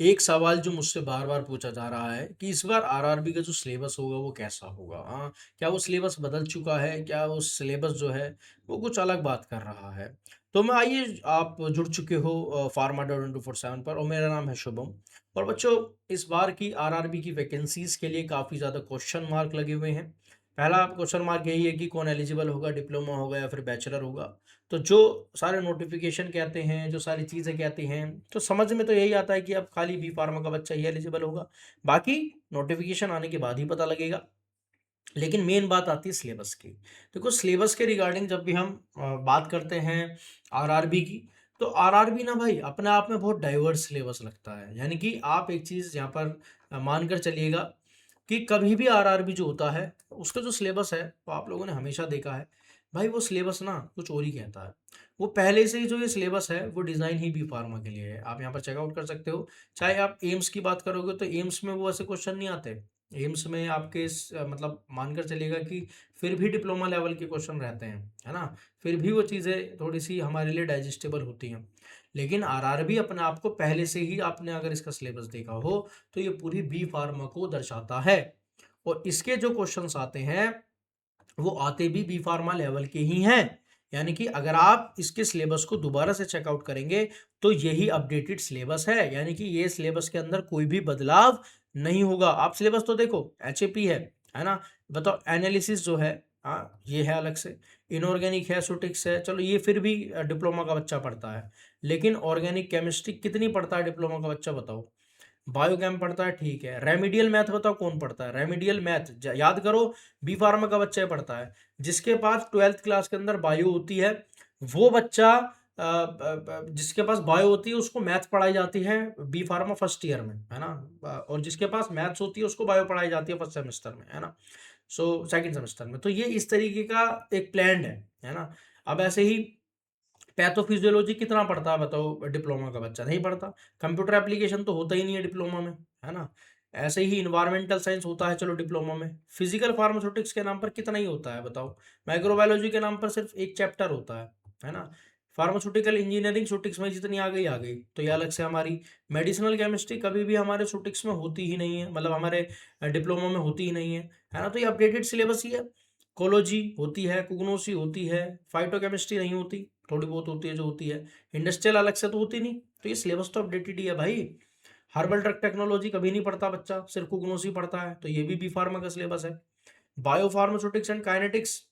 एक सवाल जो मुझसे बार-बार पूछा जा रहा है कि इस बार आरआरबी का जो सिलेबस होगा वो कैसा होगा? क्या वो सिलेबस बदल चुका है? क्या वो सिलेबस जो है वो कुछ अलग बात कर रहा है? तो मैं आइए आप जुड़ चुके हो Pharma.24/7 पर और मेरा नाम है शुभम। और बच्चों इस बार की आरआरबी की वैकेंसीज़ के लिए काफ़ी ज़्यादा क्वेश्चन मार्क लगे हुए हैं। पहला क्वेश्चन मार्क यही है कि कौन एलिजिबल होगा, डिप्लोमा होगा या फिर बैचलर होगा? तो जो सारे नोटिफिकेशन कहते हैं, जो सारी चीज़ें कहती हैं, तो समझ में तो यही आता है कि अब खाली बी फार्मा का बच्चा ही एलिजिबल होगा। बाकी नोटिफिकेशन आने के बाद ही पता लगेगा। लेकिन मेन बात आती है सिलेबस की। देखो सिलेबस के रिगार्डिंग जब भी हम बात करते हैं आरआरबी की, तो आरआरबी ना भाई अपने आप में बहुत डाइवर्स सिलेबस लगता है। यानी कि आप एक चीज़ यहाँ पर मानकर चलिएगा कि कभी भी आरआरबी जो होता है, उसका जो सिलेबस है, वो आप लोगों ने हमेशा देखा है, भाई वो सिलेबस ना कुछ और ही कहता है। वो पहले से ही जो ये सिलेबस है, वो डिज़ाइन ही बी फार्मा के लिए है। आप यहाँ पर चेकआउट कर सकते हो। चाहे आप एम्स की बात करोगे, तो एम्स में वो ऐसे क्वेश्चन नहीं आते। एम्स में आपके मतलब मानकर चलिएगा कि फिर भी डिप्लोमा लेवल के क्वेश्चन रहते हैं, है ना? फिर भी वो चीज़ें थोड़ी-सी हमारे लिए डाइजेस्टेबल होती हैं। लेकिन आरआरबी अपने आप को पहले से ही आपने अगर इसका सिलेबस देखा हो, तो ये पूरी बी फार्मा को दर्शाता है। और इसके जो क्वेश्चंस आते हैं, वो आते भी बी फार्मा लेवल के ही हैं। यानी कि अगर आप इसके सिलेबस को दोबारा से चेकआउट करेंगे, तो यही अपडेटेड सिलेबस है। यानी कि ये सिलेबस के अंदर कोई भी बदलाव नहीं होगा। आप सिलेबस तो देखो, एचएपी है ना? बताओ एनालिसिस जो है, ये है अलग से। इनऑर्गेनिक है, सुटिक्स है, चलो ये फिर भी डिप्लोमा का बच्चा पढ़ता है। लेकिन ऑर्गेनिक केमिस्ट्री कितनी पढ़ता है डिप्लोमा का बच्चा, बताओ? बायोकेम पढ़ता है, ठीक है। रेमेडियल मैथ बताओ कौन पढ़ता है? रेमेडियल मैथ याद करो, बी फार्मा का बच्चा ही पढ़ता है। जिसके पास 12th क्लास के अंदर बायो होती है, वो बच्चा जिसके पास बायो होती है उसको मैथ पढ़ाई जाती है बी फार्मा फर्स्ट ईयर में, है ना? और जिसके पास मैथ्स होती है उसको बायो पढ़ाई जाती है फर्स्ट सेमेस्टर में, है ना? सो सेकंड सेमेस्टर में। तो ये इस तरीके का एक प्लान है ना? अब ऐसे ही पैथोफिजियोलॉजी कितना पढ़ता है बताओ डिप्लोमा का बच्चा? नहीं पढ़ता। कंप्यूटर एप्लीकेशन तो होता ही नहीं है डिप्लोमा में, है ना? ऐसे ही इन्वायरमेंटल साइंस होता है चलो डिप्लोमा में। फिजिकल फार्मास्यूटिक्स के नाम पर कितना ही होता है बताओ? माइक्रोबायोलॉजी के नाम पर सिर्फ एक चैप्टर होता है ना? फार्मास्यूटिकल इंजीनियरिंग शूटिक्स में जितनी आ गई, तो ये अलग से हमारी मेडिसिनल केमिस्ट्री कभी भी हमारे शूटिक्स में होती ही नहीं है, मतलब हमारे डिप्लोमा में होती ही नहीं है ना? तो ये अपडेटेड सिलेबस ही है। कोलॉजी होती है, कुग्नोसी होती है, फाइटोकेमिस्ट्री नहीं होती, थोड़ी बहुत होती है जो होती है। इंडस्ट्रियल अलग से तो होती नहीं। तो ये सिलेबस तो अपडेटेड ही है भाई। हर्बल ड्रग टेक्नोलॉजी कभी नहीं पढ़ता बच्चा, सिर्फ कुग्नोसी पढ़ता है, तो ये भी बी फार्मा का सिलेबस है। बायो फार्मास्यूटिक्स एंड काइनेटिक्स,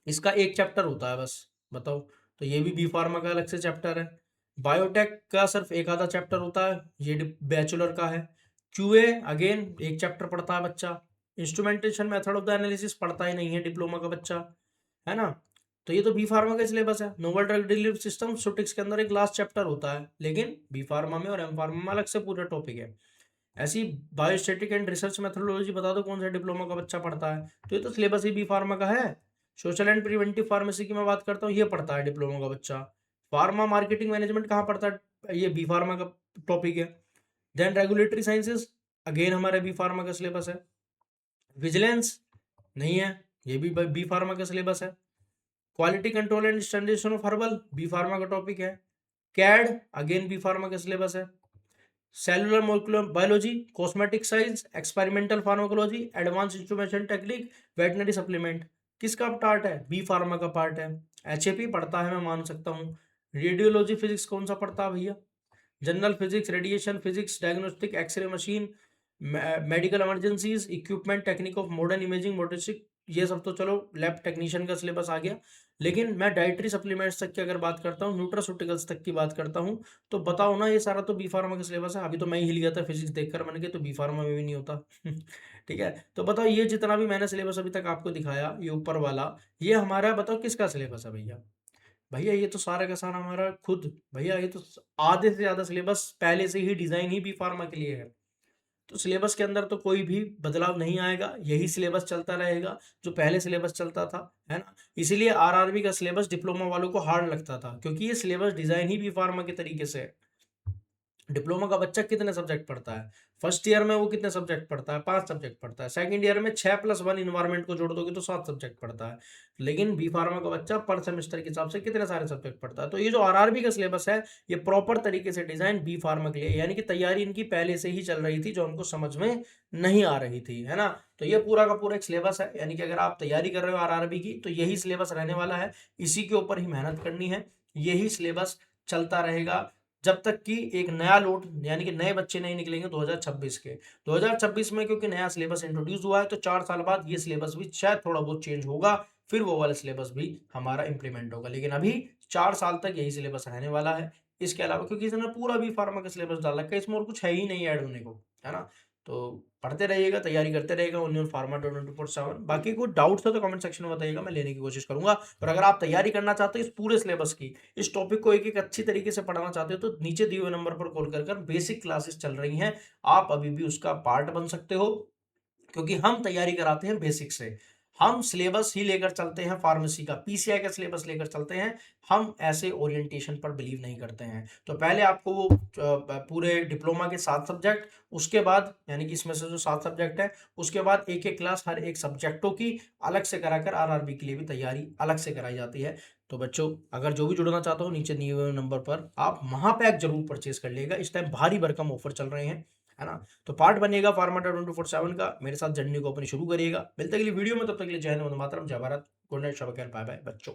इसका एक चैप्टर होता है बस, बताओ? तो ये भी बी फार्मा का अलग से चैप्टर है। बायोटेक का सिर्फ एक आधा चैप्टर होता है, ये बैचलर का है। क्यूए अगेन एक चैप्टर पढ़ता है बच्चा। Instrumentation method of the analysis पढ़ता ही नहीं है डिप्लोमा का बच्चा, है ना? तो ये तो बी फार्मा का सिलेबस है। नोवल ड्रग डिलीवरी सिस्टम सुटिक्स के अंदर एक लास्ट चैप्टर होता है, लेकिन बी फार्मा में और एम फार्मा में अलग से पूरा टॉपिक है। ऐसी बायोस्टैटिक एंड रिसर्च मेथोडोलॉजी बता दो कौन सा डिप्लोमा का बच्चा पढ़ता है? तो ये तो सिलेबस ही बी फार्मा का है। सोशल एंड प्रिवेंटिव फार्मेसी की मैं बात करता हूँ, ये पढ़ता है डिप्लोमा का बच्चा। फार्मा मार्केटिंग मैनेजमेंट कहाँ पढ़ता है? ये बी फार्मा का टॉपिक है। देन रेगुलेटरी साइंसेज, अगेन हमारे बी फार्मा का सिलेबस है। विजिलेंस नहीं है, ये भी बी फार्मा का सिलेबस है। Quality control and standardisation of herbal, B pharma का टॉपिक है। कैड अगेन बी फार्मा का सिलेबस है। Cellular molecular biology, cosmetic science, experimental pharmacology, advance instrumentation technique, veterinary supplement, किसका पार्ट है? बी फार्मा का part है। HAP पढ़ता है, मैं मान सकता हूँ। रेडियोलॉजी फिजिक्स कौन सा पढ़ता है भैया? General physics, radiation physics, diagnostic, x ray machine, medical emergencies, equipment, technique of modern imaging, मोटिस्टिक, ये सब तो चलो लैब टेक्नीशियन का सिलेबस आ गया। लेकिन मैं डाइटरी सप्लीमेंट्स तक की अगर बात करता हूँ, न्यूट्रास्यूटिकल्स तक की बात करता हूँ, तो बताओ ना, ये सारा तो बी फार्मा का सिलेबस है। अभी तो मैं ही हिल गया था फिजिक्स देखकर, मैंने कहा तो बी फार्मा में भी नहीं होता। ठीक है, तो बताओ ये जितना भी मैंने सिलेबस अभी तक आपको दिखाया, ये ऊपर वाला, ये हमारा बताओ किसका सिलेबस है भैया? भैया ये तो सारा का सारा हमारा खुद, भैया ये तो आधे से ज्यादा सिलेबस पहले से ही डिजाइन ही बी फार्मा के लिए है। तो सिलेबस के अंदर तो कोई भी बदलाव नहीं आएगा, यही सिलेबस चलता रहेगा जो पहले सिलेबस चलता था, है ना? इसीलिए आरआरबी का सिलेबस डिप्लोमा वालों को हार्ड लगता था, क्योंकि ये सिलेबस डिजाइन ही बी फार्मा के तरीके से है। डिप्लोमा का बच्चा कितने सब्जेक्ट पढ़ता है? फर्स्ट ईयर में वो कितने सब्जेक्ट पढ़ता है? 5 सब्जेक्ट पढ़ता है। सेकंड ईयर में 6 + 1 एनवायरनमेंट को जोड़ दोगे तो 7 सब्जेक्ट पढ़ता है। लेकिन बी फार्मा का बच्चा पर सेमेस्टर के हिसाब से कितने सारे सब्जेक्ट पढ़ता है? तो ये जो आरआरबी का सिलेबस है, ये प्रॉपर तरीके से डिजाइन बी फार्मा के लिए, यानी कि तैयारी इनकी पहले से ही चल रही थी, जो उनको समझ में नहीं आ रही थी, है ना? तो ये पूरा का पूरा एक सिलेबस है, यानी कि अगर आप तैयारी कर रहे हो आरआरबी की, तो यही सिलेबस रहने वाला है, इसी के ऊपर ही मेहनत करनी है, यही सिलेबस चलता रहेगा जब तक कि एक नया लोट, यानी कि नए बच्चे नहीं निकलेंगे 2026 के। 2026 में क्योंकि नया सिलेबस इंट्रोड्यूस हुआ है, तो 4 साल बाद ये सिलेबस भी शायद थोड़ा बहुत चेंज होगा, फिर वो वाला सिलेबस भी हमारा इंप्लीमेंट होगा। लेकिन अभी 4 साल तक यही सिलेबस रहने वाला है। इसके अलावा क्योंकि इसने पूरा बी फार्मा का सिलेबस डाल रखा है, इसमें और कुछ है ही नहीं ऐड होने को, है ना? तो पढ़ते रहिएगा, तैयारी करते रहिएगा ओनली ऑन फार्मा 24/7। बाकी कोई डाउट्स है तो कमेंट सेक्शन में बताइएगा, मैं लेने की कोशिश करूंगा। और अगर आप तैयारी करना चाहते हो इस पूरे सिलेबस की, इस टॉपिक को एक एक अच्छी तरीके से पढ़ना चाहते हो, तो नीचे दिए हुए नंबर पर कॉल कर बेसिक क्लासेस चल रही हैं, आप अभी भी उसका पार्ट बन सकते हो, क्योंकि हम तैयारी कराते हैं बेसिक से। हम सिलेबस ही लेकर चलते हैं, फार्मेसी का पीसीआई का सिलेबस लेकर चलते हैं। हम ऐसे ओरिएंटेशन पर बिलीव नहीं करते हैं। तो पहले आपको वो पूरे डिप्लोमा के 7 सब्जेक्ट, उसके बाद यानी कि इसमें से जो 7 सब्जेक्ट है, उसके बाद एक एक क्लास हर एक सब्जेक्टों की अलग से कराकर आरआरबी के लिए भी तैयारी अलग से कराई जाती है। तो बच्चों, अगर जो भी जुड़ना चाहते हो, नीचे दिए हुए नंबर पर आप महापैक जरूर परचेज कर लिएगा, इस टाइम भारी भरकम ऑफर चल रहे हैं, है ना? तो पार्ट बनेगा फार्माटा 24/7 का, मेरे साथ जर्नी को अपनी शुरू करिएगा। मिलते अगली वीडियो में, तब तक के लिए जय हिंद, वंदे मातरम, जय भारत, गुड नाइट, शब ख़ैर, बाय बाय बच्चों।